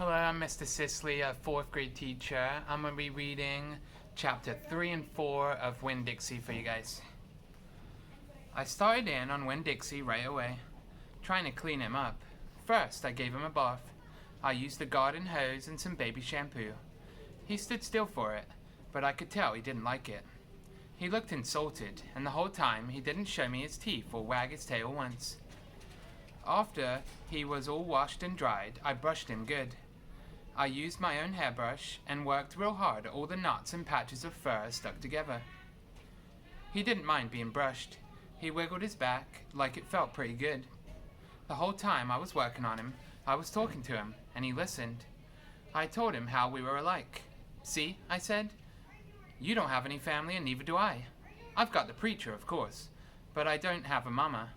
Hello, I'm Mr. Sisley, a 4th grade teacher. I'm going to be reading chapter 3 and 4 of Winn-Dixie for you guys. I started in on Winn-Dixie right away, trying to clean him up. First, I gave him a bath. I used the garden hose and some baby shampoo. He stood still for it, but I could tell he didn't like it. He looked insulted, and the whole time he didn't show me his teeth or wag his tail once. After he was all washed and dried, I brushed him good. I used my own hairbrush and worked real hard at all the knots and patches of fur stuck together. He didn't mind being brushed. He wiggled his back like it felt pretty good. The whole time I was working on him, I was talking to him, and he listened. I told him how we were alike. "See," I said, "you don't have any family and neither do I. I've got the preacher, of course, but I don't have a mama.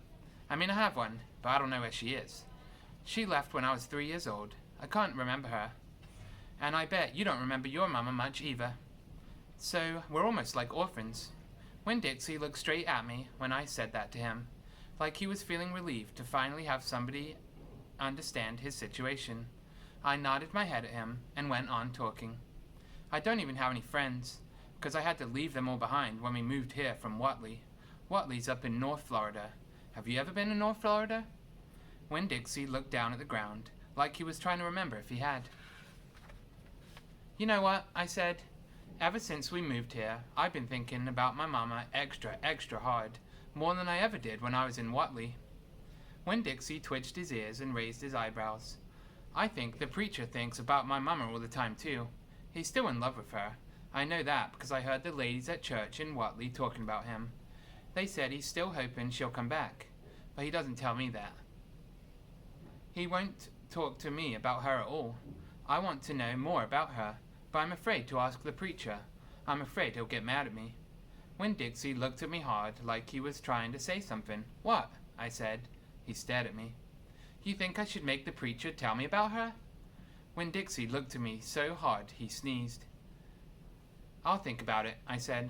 I mean, I have one, but I don't know where she is. She left when I was 3 years old. I can't remember her. And I bet you don't remember your mama much either. So we're almost like orphans." Winn-Dixie looked straight at me when I said that to him, like he was feeling relieved to finally have somebody understand his situation. I nodded my head at him and went on talking. I don't even have any friends, because I had to leave them all behind when we moved here from Watley. Watley's up in North Florida. Have you ever been in North Florida? Winn-Dixie looked down at the ground, like he was trying to remember if he had. "You know what," I said. "Ever since we moved here, I've been thinking about my mama extra hard, more than I ever did when I was in Watley." Winn-Dixie twitched his ears and raised his eyebrows. "I think the preacher thinks about my mama all the time too. He's still in love with her. I know that because I heard the ladies at church in Watley talking about him. They said he's still hoping she'll come back, but he doesn't tell me that. He won't talk to me about her at all. I want to know more about her, but I'm afraid to ask the preacher. I'm afraid he'll get mad at me." Winn-Dixie looked at me hard, like he was trying to say something. "What?" I said. He stared at me. "You think I should make the preacher tell me about her?" Winn-Dixie looked at me so hard he sneezed. "I'll think about it," I said.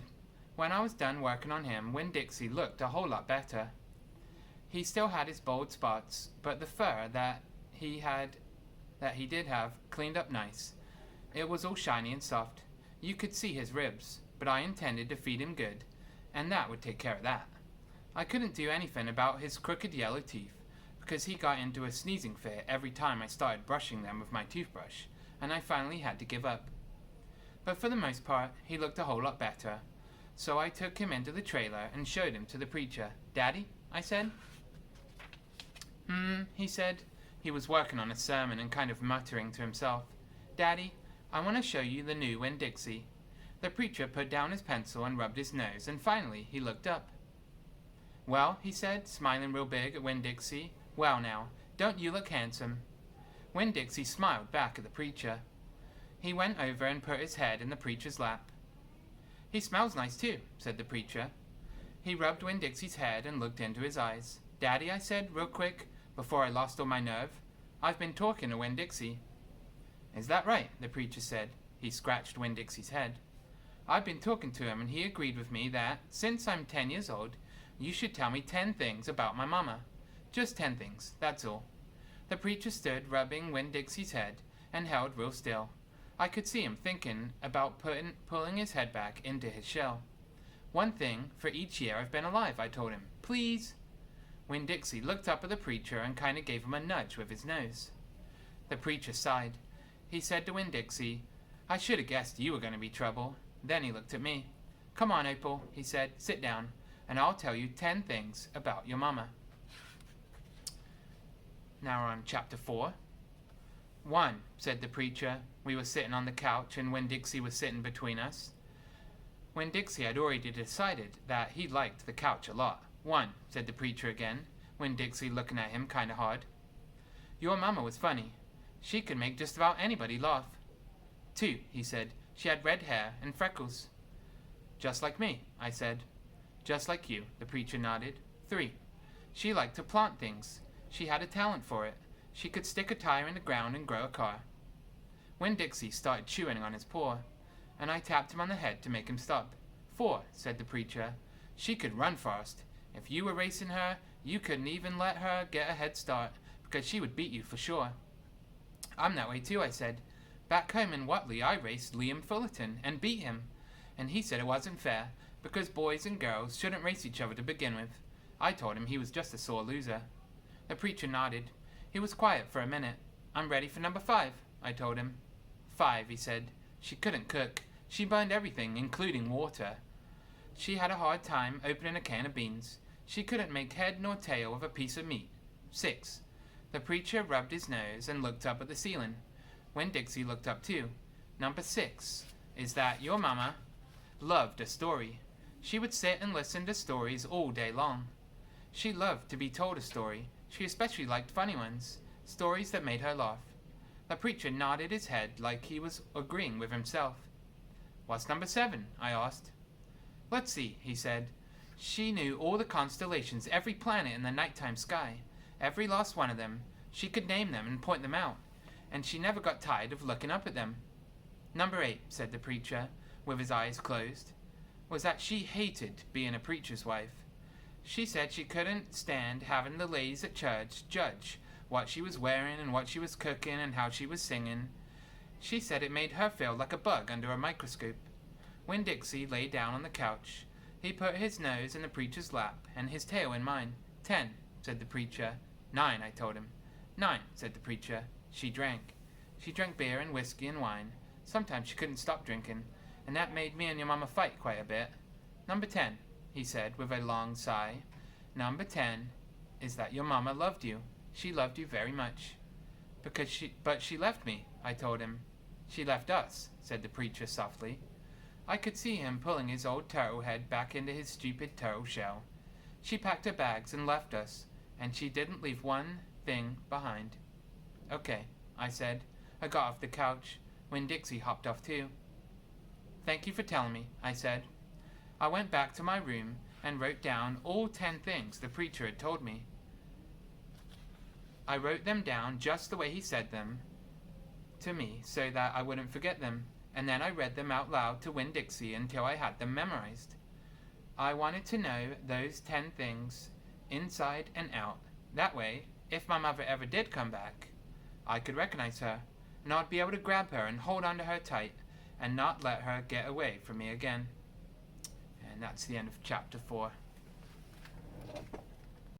When I was done working on him, Winn-Dixie looked a whole lot better. He still had his bald spots, but the fur that he did have cleaned up nice. It was all shiny and soft. You could see his ribs, but I intended to feed him good, and that would take care of that. I couldn't do anything about his crooked yellow teeth, because he got into a sneezing fit every time I started brushing them with my toothbrush, and I finally had to give up. But for the most part, he looked a whole lot better, so I took him into the trailer and showed him to the preacher. "Daddy?" I said. He said. He was working on a sermon and kind of muttering to himself. "Daddy, I want to show you the new Winn-Dixie." The preacher put down his pencil and rubbed his nose, and finally he looked up. "Well," he said, smiling real big at Winn-Dixie. "Well now, don't you look handsome?" Winn-Dixie smiled back at the preacher. He went over and put his head in the preacher's lap. "He smells nice too," said the preacher. He rubbed Winn-Dixie's head and looked into his eyes. "Daddy," I said, real quick, before I lost all my nerve, "I've been talking to Winn-Dixie." "Is that right?" the preacher said. He scratched Winn-Dixie's head. "I've been talking to him, and he agreed with me that, since I'm 10 years old, you should tell me 10 things about my mama. Just 10 things, that's all." The preacher stood rubbing Winn-Dixie's head and held real still. I could see him thinking about pulling his head back into his shell. "1 thing for each year I've been alive," I told him. "Please?" Winn-Dixie looked up at the preacher and kind of gave him a nudge with his nose. The preacher sighed. He said to Winn-Dixie, "I should have guessed you were going to be trouble." Then he looked at me. "Come on, Opal," he said, "sit down, and I'll tell you 10 things about your mama." Now we're on chapter 4. "1," said the preacher. We were sitting on the couch, and Winn-Dixie was sitting between us. Winn-Dixie had already decided that he liked the couch a lot. "1," said the preacher again, Winn-Dixie looking at him kind of hard. "Your mama was funny. She could make just about anybody laugh." "2," he said, "she had red hair and freckles." "Just like me," I said. "Just like you," the preacher nodded. 3, she liked to plant things. She had a talent for it. She could stick a tire in the ground and grow a car." Winn-Dixie started chewing on his paw, and I tapped him on the head to make him stop. 4, said the preacher, "she could run fast. If you were racing her, you couldn't even let her get a head start, because she would beat you for sure." I'm that way too, I said. Back home in Watley, I raced Liam Fullerton and beat him. And he said it wasn't fair, because boys and girls shouldn't race each other to begin with. I told him he was just a sore loser. The preacher nodded. He was quiet for a minute. I'm ready for number 5, I told him. 5, he said. She couldn't cook. She burned everything, including water. She had a hard time opening a can of beans. She couldn't make head nor tail of a piece of meat. 6. The preacher rubbed his nose and looked up at the ceiling. Winn-Dixie looked up too. Number 6 is that your mama loved a story. She would sit and listen to stories all day long. She loved to be told a story. She especially liked funny ones, stories that made her laugh. The preacher nodded his head like he was agreeing with himself. What's number 7? I asked. Let's see, he said. She knew all the constellations, every planet in the nighttime sky, every last one of them. She could name them and point them out, and she never got tired of looking up at them. Number 8, said the preacher, with his eyes closed, was that she hated being a preacher's wife. She said she couldn't stand having the ladies at church judge what she was wearing and what she was cooking and how she was singing. She said it made her feel like a bug under a microscope. Winn-Dixie lay down on the couch. He put his nose in the preacher's lap and his tail in mine. 10, said the preacher. 9, I told him. 9, said the preacher. She drank. She drank beer and whiskey and wine. Sometimes she couldn't stop drinking, and that made me and your mama fight quite a bit. Number 10, he said with a long sigh. Number 10 is that your mama loved you. She loved you very much. But she left me, I told him. She left us, said the preacher softly. I could see him pulling his old turtle head back into his stupid turtle shell. She packed her bags and left us, and she didn't leave one thing behind. Okay, I said. I got off the couch. Winn-Dixie hopped off too. Thank you for telling me, I said. I went back to my room and wrote down all 10 things the preacher had told me. I wrote them down just the way he said them to me so that I wouldn't forget them, and then I read them out loud to Winn-Dixie until I had them memorized. I wanted to know those 10 things inside and out. That way, if my mother ever did come back, I could recognize her, and I'd be able to grab her and hold on to her tight and not let her get away from me again. And that's the end of chapter 4.